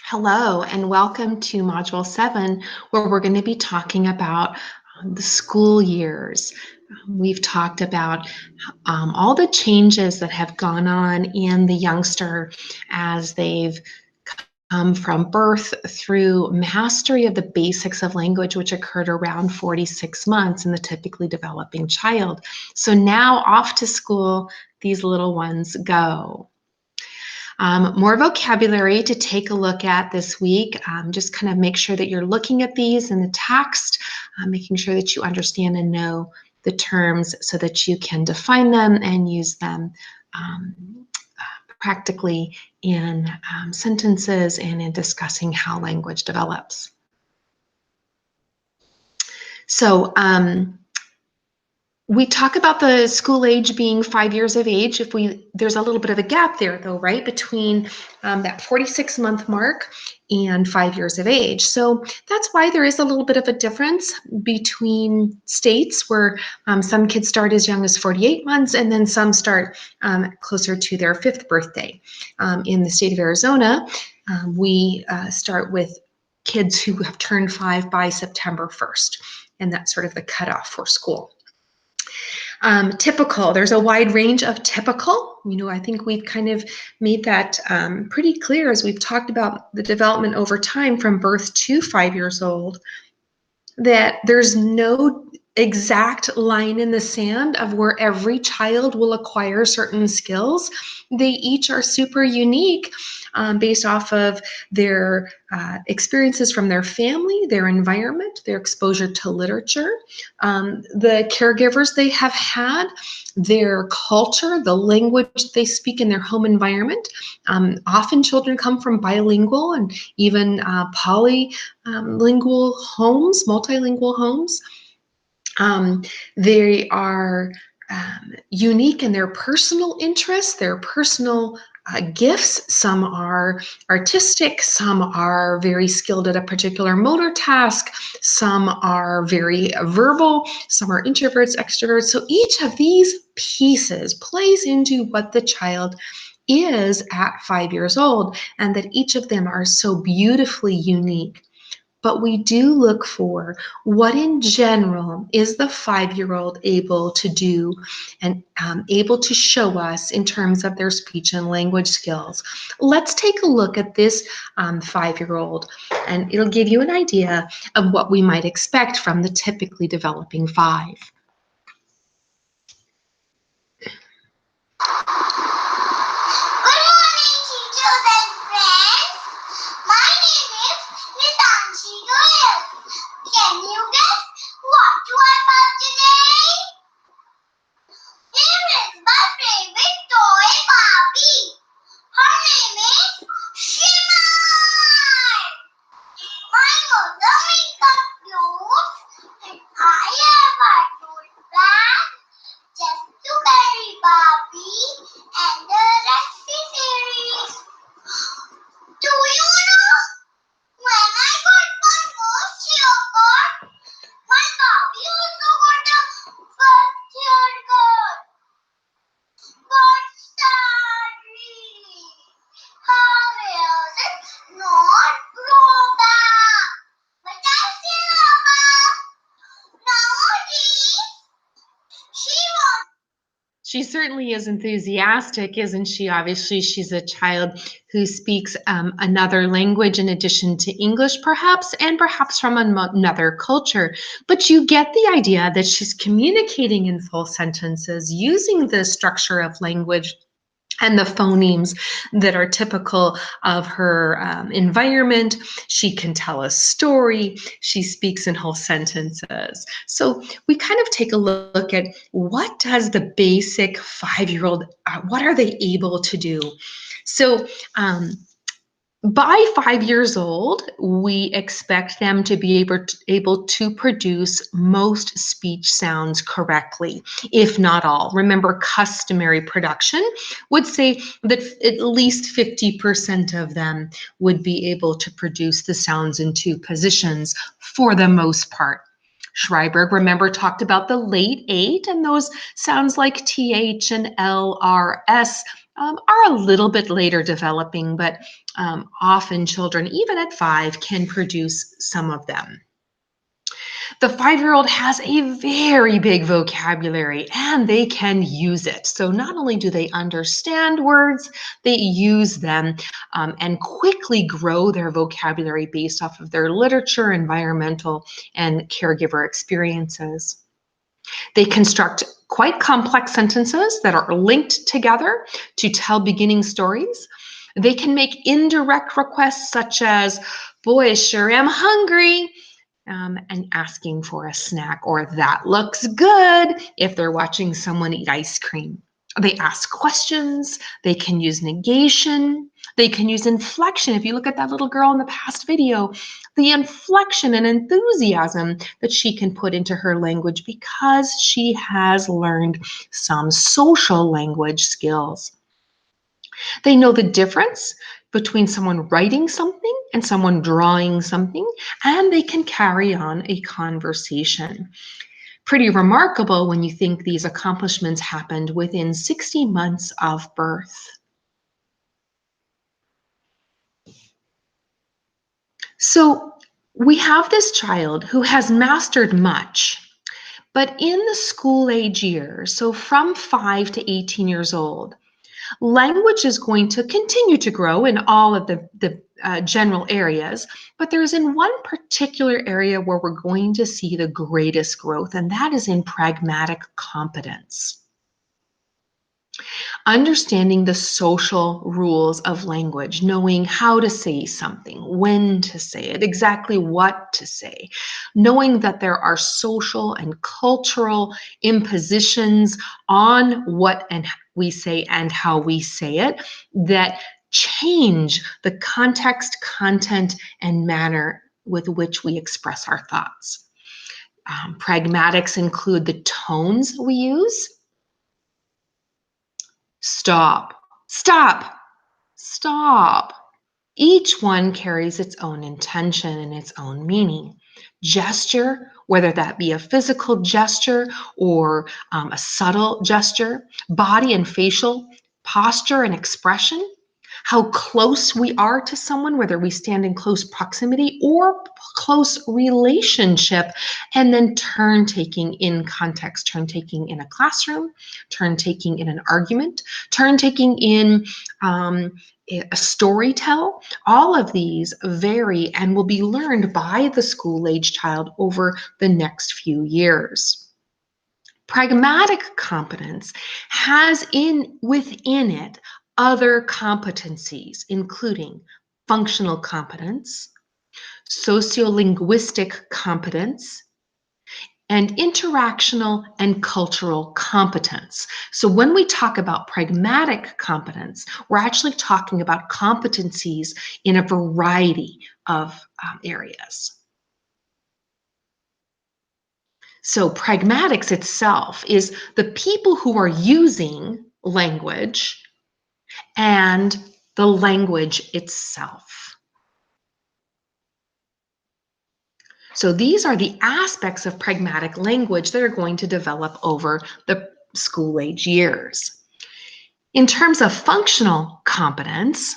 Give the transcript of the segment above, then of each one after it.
Hello, and welcome to Module 7, where we're going to be talking about the school years. We've talked about all the changes that have gone on in the youngster as they've come from birth through mastery of the basics of language, which occurred around 46 months in the typically developing child. So now off to school, these little ones go. More vocabulary to take a look at this week. Just kind of make sure that you're looking at these in the text, making sure that you understand and know the terms so that you can define them and use them practically in sentences and in discussing how language develops. So, we talk about the school age being 5 years of age. There's a little bit of a gap there though, right? Between that 46-month mark and 5 years of age. So that's why there is a little bit of a difference between states where some kids start as young as 48 months and then some start closer to their 5th birthday. In the state of Arizona, we start with kids who have turned 5 by September 1st. And that's sort of the cutoff for school. Typical, there's a wide range of typical. I think we've kind of made that pretty clear as we've talked about the development over time from birth to 5 years old, that there's no exact line in the sand of where every child will acquire certain skills. They each are super unique based off of their experiences from their family, their environment, their exposure to literature, the caregivers they have had, their culture, the language they speak in their home environment. Often children come from bilingual and even polylingual homes, multilingual homes. They are unique in their personal interests, their personal gifts. Some are artistic, some are very skilled at a particular motor task, some are very verbal, some are introverts, extroverts. So each of these pieces plays into what the child is at 5 years old, and that each of them are so beautifully unique. But we do look for what in general is the 5-year-old able to do and able to show us in terms of their speech and language skills. Let's take a look at this 5-year-old, and it'll give you an idea of what we might expect from the typically developing 5. Can you guess what to about today? Here is my favorite toy Barbie. Her name is Shimmer. My mother makes up clothes and I have a tote bag just to carry Barbie and the accessories. Do you know? When I got my first haircut, my Barbie also got the first haircut. But sadly, her hair did not grow back. But I still love her. Nowadays, she wants. She certainly is enthusiastic, isn't she? Obviously, she's a child who speaks another language in addition to English, perhaps, and perhaps from another culture. But you get the idea that she's communicating in full sentences using the structure of language and the phonemes that are typical of her environment. She can tell a story. She speaks in whole sentences. So we kind of take a look at what does the basic 5-year-old, what are they able to do? So by 5 years old, we expect them to be able to produce most speech sounds correctly, if not all. Remember, customary production would say that at least 50% of them would be able to produce the sounds in 2 positions for the most part. Schreiberg, remember, talked about the late 8, and those sounds like TH and LRS are a little bit later developing, but often children, even at 5, can produce some of them. The 5-year-old has a very big vocabulary and they can use it. So not only do they understand words, they use them and quickly grow their vocabulary based off of their literature, environmental, and caregiver experiences. They construct quite complex sentences that are linked together to tell beginning stories. They can make indirect requests such as, boy, sure am hungry, and asking for a snack, or that looks good if they're watching someone eat ice cream. They ask questions, they can use negation, they can use inflection. If you look at that little girl in the past video, the inflection and enthusiasm that she can put into her language because she has learned some social language skills. They know the difference between someone writing something and someone drawing something, and they can carry on a conversation. Pretty remarkable when you think these accomplishments happened within 60 months of birth. So we have this child who has mastered much, but in the school age years, so from 5 to 18 years old, language is going to continue to grow in all of the general areas, but there's in one particular area where we're going to see the greatest growth, and that is in pragmatic competence. Understanding the social rules of language, knowing how to say something, when to say it, exactly what to say, knowing that there are social and cultural impositions on what and we say and how we say it that change the context, content, and manner with which we express our thoughts. Pragmatics include the tones we use. Stop, stop, stop. Each one carries its own intention and its own meaning. Gesture, whether that be a physical gesture or a subtle gesture, body and facial posture and expression, how close we are to someone, whether we stand in close proximity or close relationship, and then turn taking in context, turn taking in a classroom, turn taking in an argument, turn taking in a story tell. All of these vary and will be learned by the school-age child over the next few years. Pragmatic competence has within it other competencies, including functional competence, sociolinguistic competence, and interactional and cultural competence. So when we talk about pragmatic competence, we're actually talking about competencies in a variety of areas. So pragmatics itself is the people who are using language and the language itself. So these are the aspects of pragmatic language that are going to develop over the school age years. In terms of functional competence,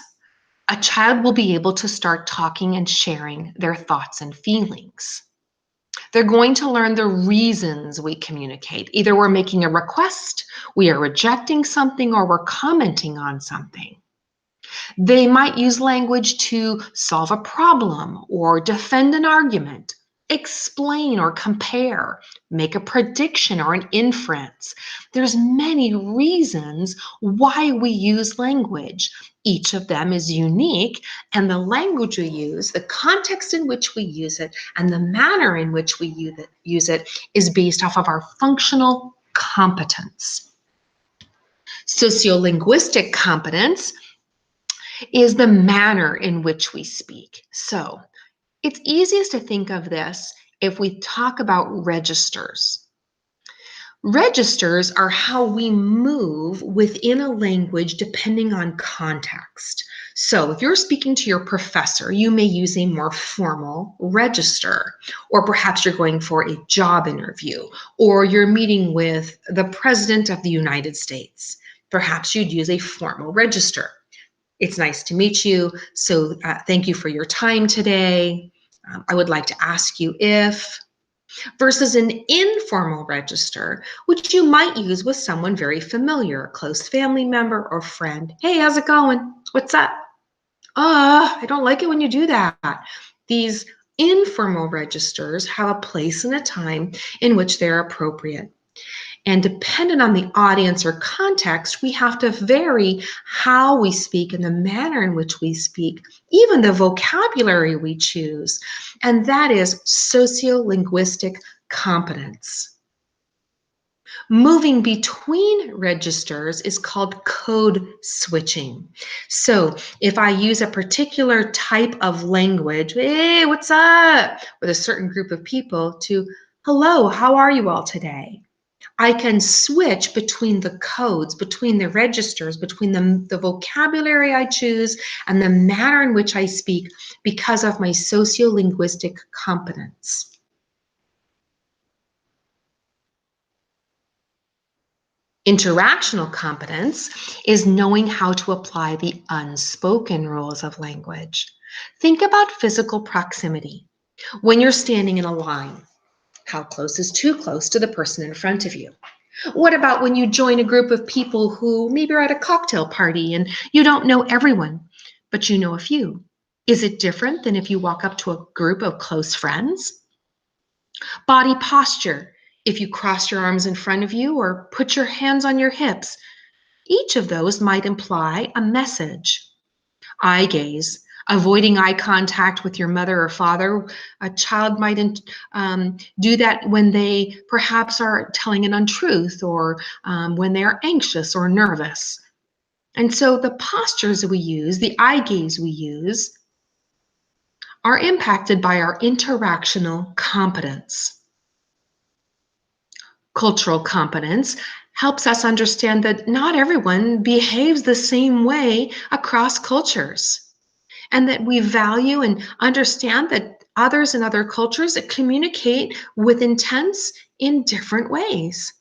a child will be able to start talking and sharing their thoughts and feelings. They're going to learn the reasons we communicate. Either we're making a request, we are rejecting something, or we're commenting on something. They might use language to solve a problem or defend an argument, explain or compare, make a prediction or an inference. There's many reasons why we use language. Each of them is unique, and the language we use, the context in which we use it, and the manner in which we use it is based off of our functional competence. Sociolinguistic competence is the manner in which we speak. So it's easiest to think of this if we talk about registers. Registers are how we move within a language depending on context. So if you're speaking to your professor, you may use a more formal register, or perhaps you're going for a job interview, or you're meeting with the President of the United States. Perhaps you'd use a formal register. It's nice to meet you, so thank you for your time today. I would like to ask you if, versus an informal register, which you might use with someone very familiar, a close family member or friend. Hey, how's it going? What's up? I don't like it when you do that. These informal registers have a place and a time in which they're appropriate. And dependent on the audience or context, we have to vary how we speak and the manner in which we speak, even the vocabulary we choose. And that is sociolinguistic competence. Moving between registers is called code switching. So if I use a particular type of language, hey, what's up, with a certain group of people, to hello, how are you all today? I can switch between the codes, between the registers, between the vocabulary I choose and the manner in which I speak because of my sociolinguistic competence. Interactional competence is knowing how to apply the unspoken rules of language. Think about physical proximity. When you're standing in a line, how close is too close to the person in front of you? What about when you join a group of people who maybe are at a cocktail party and you don't know everyone, but you know a few? Is it different than if you walk up to a group of close friends? Body posture, if you cross your arms in front of you or put your hands on your hips, each of those might imply a message. Eye gaze, avoiding eye contact with your mother or father. A child might do that when they perhaps are telling an untruth or when they are anxious or nervous. And so the postures we use, the eye gaze we use, are impacted by our interactional competence. Cultural competence helps us understand that not everyone behaves the same way across cultures, and that we value and understand that others in other cultures communicate with intents in different ways,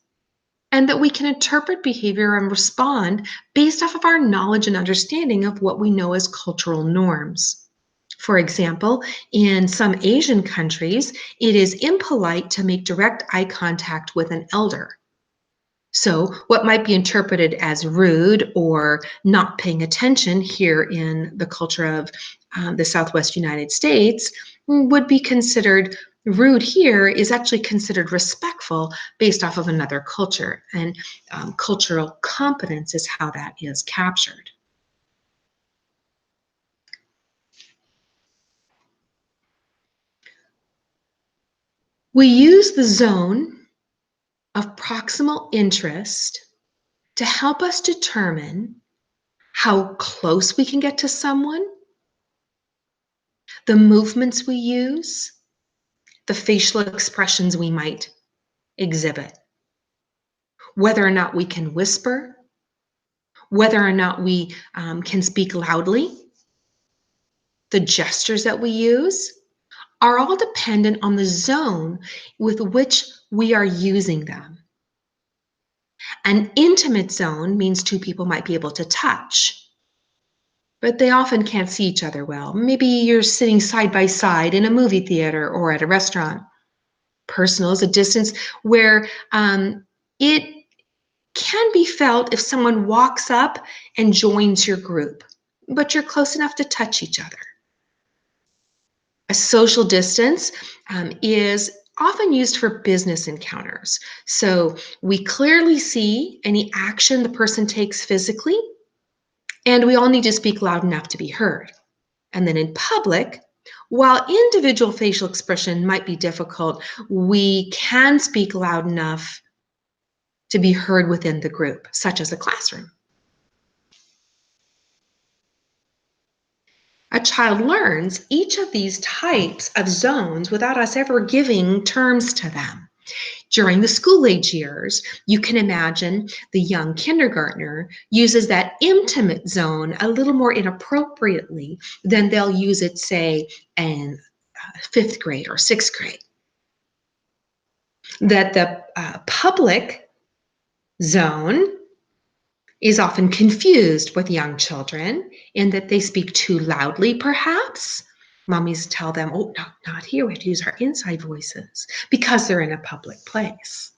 and that we can interpret behavior and respond based off of our knowledge and understanding of what we know as cultural norms. For example, in some Asian countries, it is impolite to make direct eye contact with an elder. So, what might be interpreted as rude or not paying attention here in the culture of the Southwest United States would be considered rude here is actually considered respectful based off of another culture. And cultural competence is how that is captured. We use the zone of proximal interest to help us determine how close we can get to someone, the movements we use, the facial expressions we might exhibit, whether or not we can whisper, whether or not we can speak loudly, the gestures that we use are all dependent on the zone with which we are using them. An intimate zone means two people might be able to touch, but they often can't see each other well. Maybe you're sitting side by side in a movie theater or at a restaurant. Personal is a distance where it can be felt if someone walks up and joins your group, but you're close enough to touch each other. A social distance is often used for business encounters. So we clearly see any action the person takes physically, and we all need to speak loud enough to be heard. And then in public, while individual facial expression might be difficult, we can speak loud enough to be heard within the group, such as a classroom. A child learns each of these types of zones without us ever giving terms to them. During the school age years, you can imagine the young kindergartner uses that intimate zone a little more inappropriately than they'll use it, say, in fifth grade or sixth grade. That the public zone is often confused with young children in that they speak too loudly, perhaps. Mommies tell them, oh, no, not here. We have to use our inside voices because they're in a public place.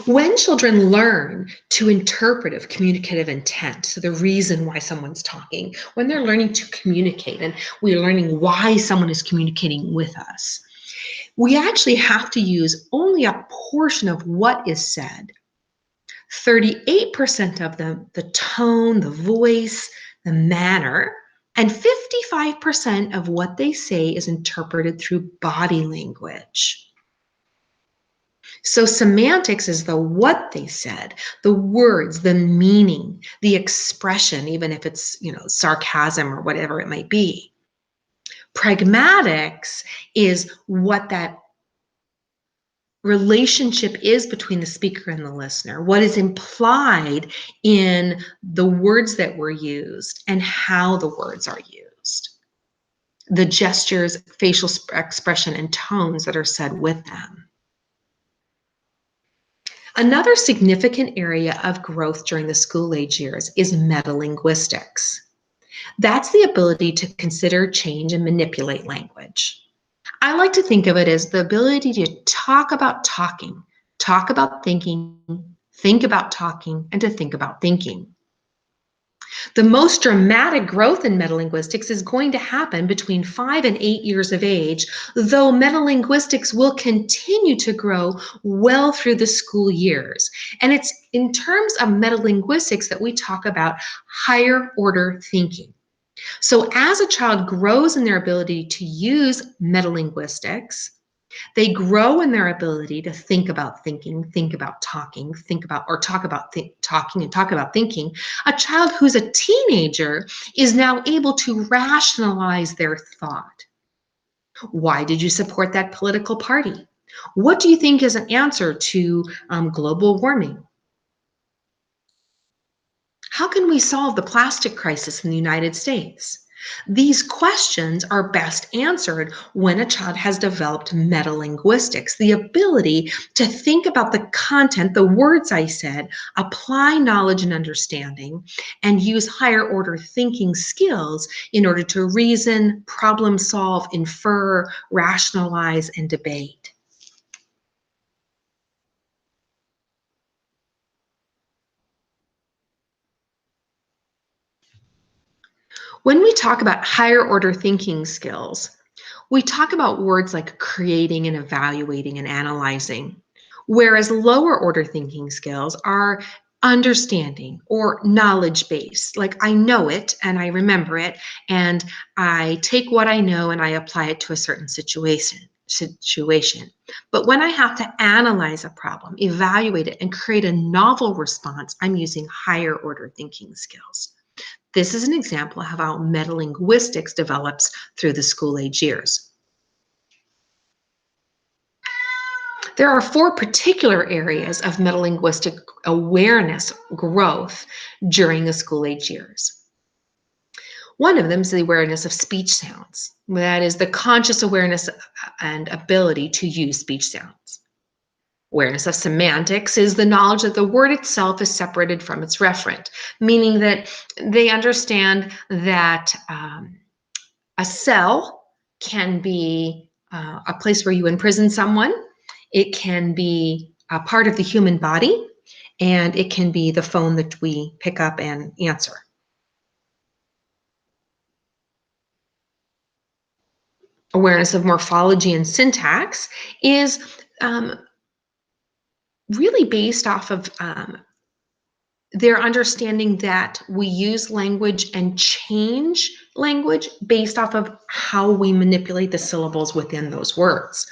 When children learn to interpret communicative intent, so the reason why someone's talking, when they're learning to communicate and we're learning why someone is communicating with us, we actually have to use only a portion of what is said. 38% of the tone, the voice, the manner, and 55% of what they say is interpreted through body language. So semantics is the what they said, the words, the meaning, the expression, even if it's, sarcasm or whatever it might be. Pragmatics is what that relationship is between the speaker and the listener, what is implied in the words that were used and how the words are used, the gestures, facial expression, and tones that are said with them. Another significant area of growth during the school age years is metalinguistics. That's the ability to consider, change, and manipulate language. I like to think of it as the ability to talk about talking, talk about thinking, think about talking, and to think about thinking. The most dramatic growth in metalinguistics is going to happen between 5 and 8 years of age, though metalinguistics will continue to grow well through the school years. And it's in terms of metalinguistics that we talk about higher order thinking. So as a child grows in their ability to use metalinguistics, they grow in their ability to think about thinking, think about talking, talk about talking and talk about thinking. A child who's a teenager is now able to rationalize their thought. Why did you support that political party? What do you think is an answer to global warming? How can we solve the plastic crisis in the United States? These questions are best answered when a child has developed metalinguistics, the ability to think about the content, the words I said, apply knowledge and understanding, and use higher order thinking skills in order to reason, problem solve, infer, rationalize, and debate. When we talk about higher order thinking skills, we talk about words like creating and evaluating and analyzing, whereas lower order thinking skills are understanding or knowledge based. Like I know it and I remember it, and I take what I know and I apply it to a certain situation. But when I have to analyze a problem, evaluate it, and create a novel response, I'm using higher order thinking skills. This is an example of how metalinguistics develops through the school age years. There are 4 particular areas of metalinguistic awareness growth during the school age years. One of them is the awareness of speech sounds. That is the conscious awareness and ability to use speech sounds. Awareness of semantics is the knowledge that the word itself is separated from its referent, meaning that they understand that a cell can be a place where you imprison someone. It can be a part of the human body, and it can be the phone that we pick up and answer. Awareness of morphology and syntax is really based off of their understanding that we use language and change language based off of how we manipulate the syllables within those words.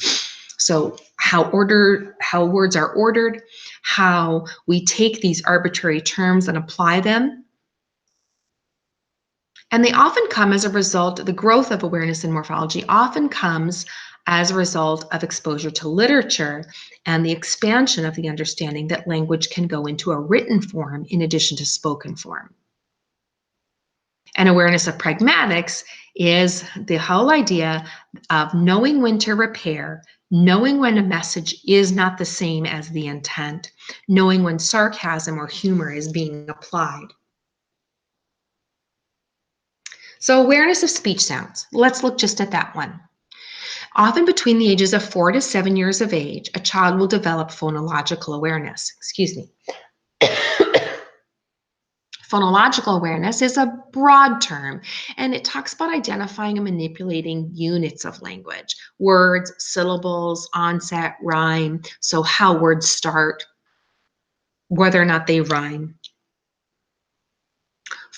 So how words are ordered, how we take these arbitrary terms and apply them. And they often come as a result, the growth of awareness in morphology often comes as a result of exposure to literature and the expansion of the understanding that language can go into a written form in addition to spoken form. And awareness of pragmatics is the whole idea of knowing when to repair, knowing when a message is not the same as the intent, knowing when sarcasm or humor is being applied. So awareness of speech sounds. Let's look just at that one. Often between the ages of 4 to 7 years of age, a child will develop phonological awareness. Excuse me. Phonological awareness is a broad term, and it talks about identifying and manipulating units of language, words, syllables, onset, rhyme, so how words start, whether or not they rhyme.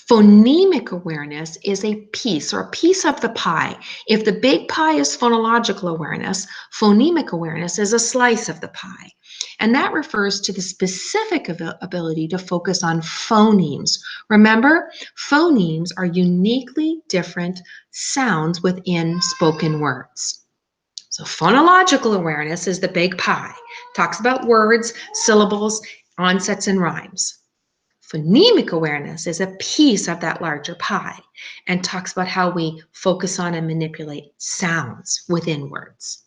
Phonemic awareness is a piece of the pie. If the big pie is phonological awareness, phonemic awareness is a slice of the pie. And that refers to the specific ability to focus on phonemes. Remember, phonemes are uniquely different sounds within spoken words. So phonological awareness is the big pie. Talks about words, syllables, onsets, and rhymes. Phonemic awareness is a piece of that larger pie and talks about how we focus on and manipulate sounds within words.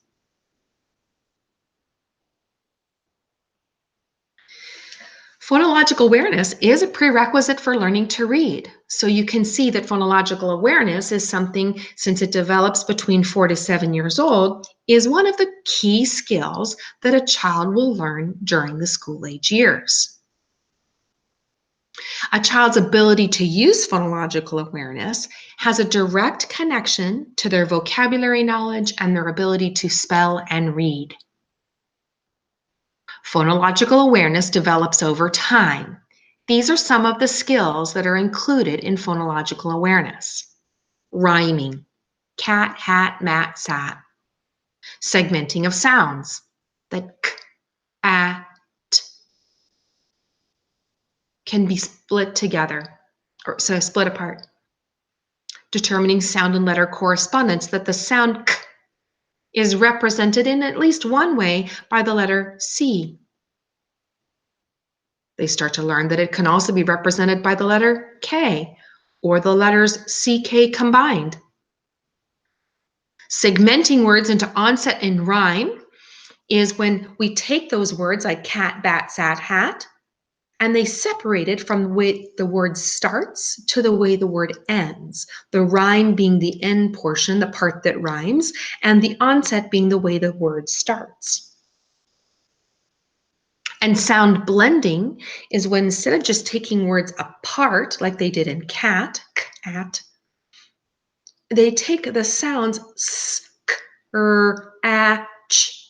Phonological awareness is a prerequisite for learning to read. So you can see that phonological awareness is something, since it develops between 4 to 7 years old, is one of the key skills that a child will learn during the school age years. A child's ability to use phonological awareness has a direct connection to their vocabulary knowledge and their ability to spell and read. Phonological awareness develops over time. These are some of the skills that are included in phonological awareness. Rhyming, cat, hat, mat, sat. Segmenting of sounds, the k, a, t, can be split together, split apart. Determining sound and letter correspondence, that the sound k is represented in at least one way by the letter C. They start to learn that it can also be represented by the letter K or the letters CK combined. Segmenting words into onset and rhyme is when we take those words like cat, bat, sat, hat, and they separate it from the way the word starts to the way the word ends. The rhyme being the end portion, the part that rhymes, and the onset being the way the word starts. And sound blending is when, instead of just taking words apart like they did in cat, cat, they take the sounds s, k, a, ch,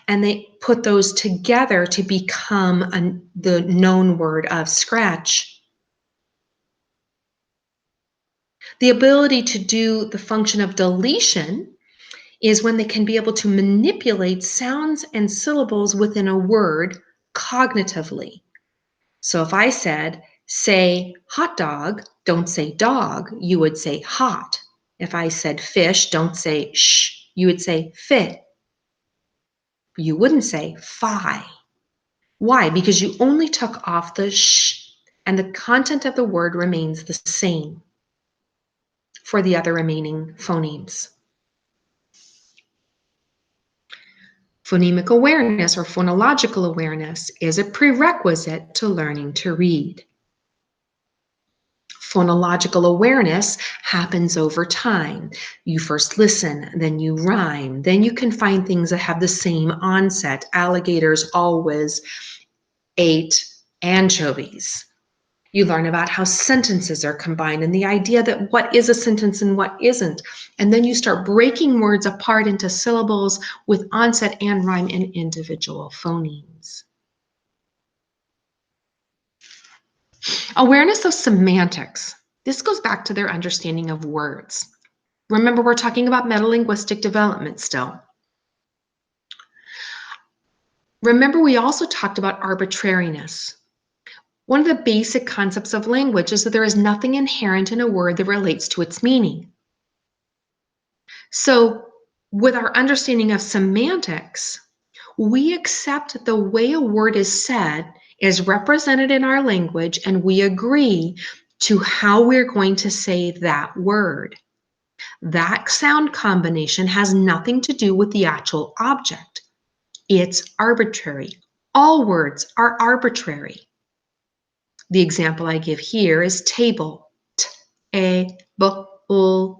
and they put those together to become the known word of scratch. The ability to do the function of deletion is when they can be able to manipulate sounds and syllables within a word cognitively. So if I said, say hot dog, don't say dog, you would say hot. If I said fish, don't say sh, you would say fit. You wouldn't say fi. Why? Because you only took off the sh, and the content of the word remains the same for the other remaining phonemes. Phonemic awareness or phonological awareness is a prerequisite to learning to read. Phonological awareness happens over time. You first listen, then you rhyme, then you can find things that have the same onset. Alligators always ate anchovies. You learn about how sentences are combined and the idea that what is a sentence and what isn't. And then you start breaking words apart into syllables with onset and rhyme and individual phonemes. Awareness of semantics. This goes back to their understanding of words. Remember, we're talking about metalinguistic development still. Remember, we also talked about arbitrariness. One of the basic concepts of language is that there is nothing inherent in a word that relates to its meaning. So, with our understanding of semantics, we accept that the way a word is said is represented in our language, and we agree to how we're going to say that word. That sound combination has nothing to do with the actual object. It's arbitrary. All words are arbitrary. The example I give here is table. T-A-B-L.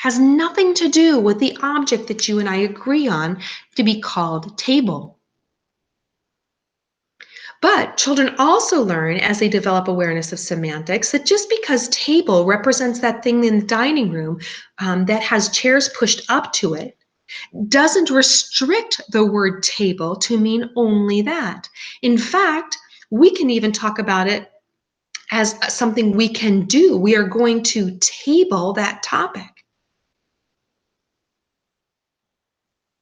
Has nothing to do with the object that you and I agree on to be called table. But children also learn as they develop awareness of semantics that just because table represents that thing in the dining room that has chairs pushed up to it, doesn't restrict the word table to mean only that. In fact, we can even talk about it as something we can do. We are going to table that topic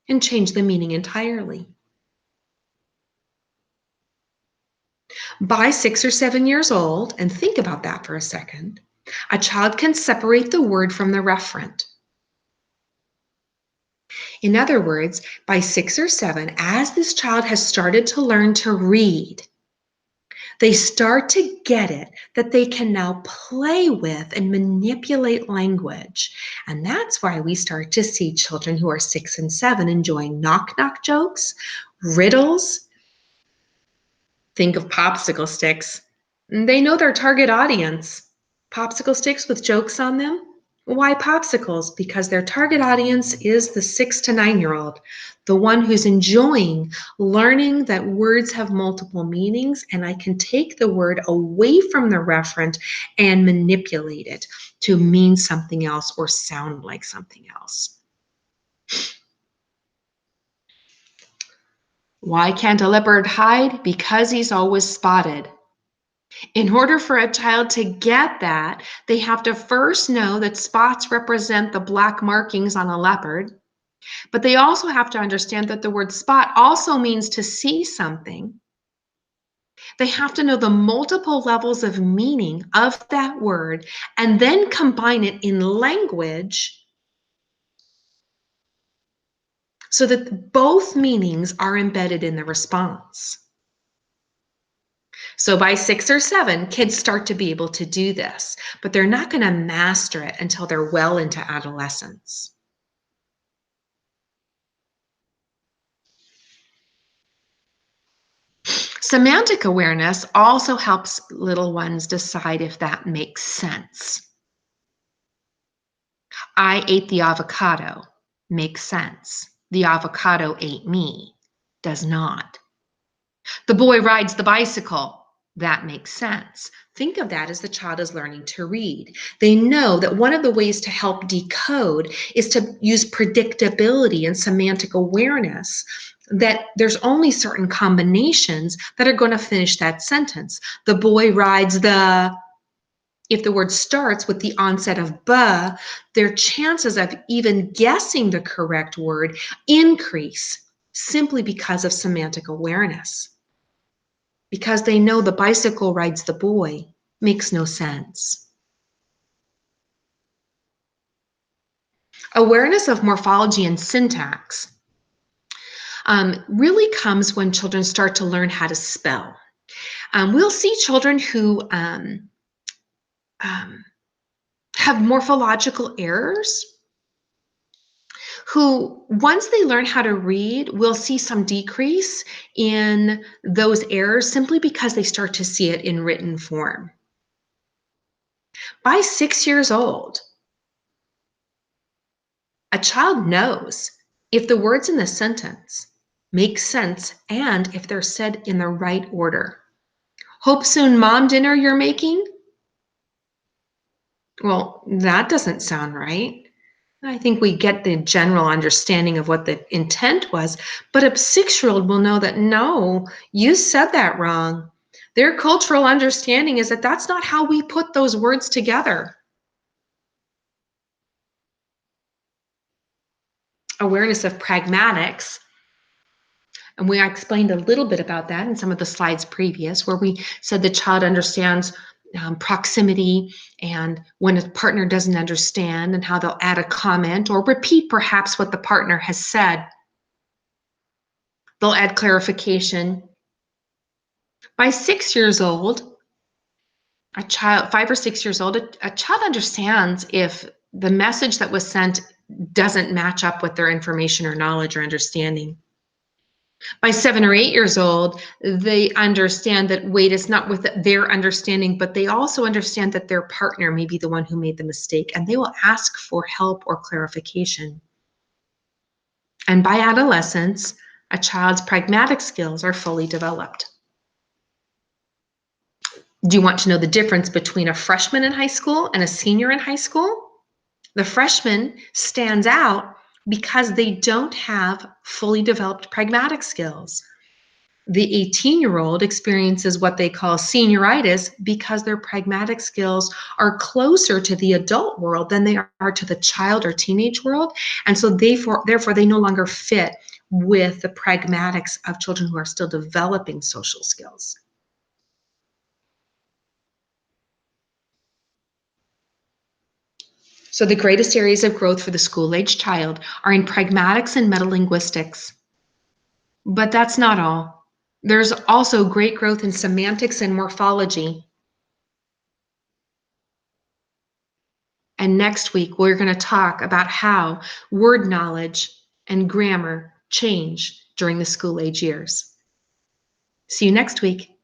and change the meaning entirely. By 6 or 7 years old, and think about that for a second, a child can separate the word from the referent. In other words, by 6 or 7, as this child has started to learn to read, they start to get it that they can now play with and manipulate language. And that's why we start to see children who are 6 and 7 enjoying knock-knock jokes, riddles. Think of popsicle sticks. They know their target audience. Popsicle sticks with jokes on them. Why popsicles? Because their target audience is the 6 to 9-year-old, the one who's enjoying learning that words have multiple meanings, and I can take the word away from the referent and manipulate it to mean something else or sound like something else. Why can't a leopard hide? Because he's always spotted. In order for a child to get that, they have to first know that spots represent the black markings on a leopard, but they also have to understand that the word spot also means to see something. They have to know the multiple levels of meaning of that word and then combine it in language so that both meanings are embedded in the response. So by 6 or 7, kids start to be able to do this, but they're not going to master it until they're well into adolescence. Semantic awareness also helps little ones decide if that makes sense. I ate the avocado. Makes sense. The avocado ate me. Does not. The boy rides the bicycle. That makes sense. Think of that as the child is learning to read. They know that one of the ways to help decode is to use predictability and semantic awareness, that there's only certain combinations that are going to finish that sentence. The boy rides the... If the word starts with the onset of "ba," their chances of even guessing the correct word increase simply because of semantic awareness. Because they know the bicycle rides the boy makes no sense. Awareness of morphology and syntax really comes when children start to learn how to spell. We'll see children who have morphological errors, who, once they learn how to read, we'll see some decrease in those errors simply because they start to see it in written form. By 6 years old, a child knows if the words in the sentence make sense and if they're said in the right order. Hope soon mom dinner you're making? Well, that doesn't sound right. I think we get the general understanding of what the intent was, but a 6-year-old will know that, no, you said that wrong. Their cultural understanding is that that's not how we put those words together. Awareness of pragmatics, and I explained a little bit about that in some of the slides previous, where we said the child understands proximity and when a partner doesn't understand, and how they'll add a comment or repeat perhaps what the partner has said. They'll add clarification. By 6 years old, A child, 5 or 6 years old, a child understands if the message that was sent doesn't match up with their information or knowledge or understanding. By 7 or 8 years old, they understand that weight is not with their understanding, but they also understand that their partner may be the one who made the mistake, and they will ask for help or clarification. And by adolescence, a child's pragmatic skills are fully developed. Do you want to know the difference between a freshman in high school and a senior in high school? The freshman stands out because they don't have fully developed pragmatic skills. The 18-year-old experiences what they call senioritis because their pragmatic skills are closer to the adult world than they are to the child or teenage world. And so therefore, they no longer fit with the pragmatics of children who are still developing social skills. So the greatest areas of growth for the school-age child are in pragmatics and metalinguistics. But that's not all. There's also great growth in semantics and morphology. And next week, we're going to talk about how word knowledge and grammar change during the school-age years. See you next week.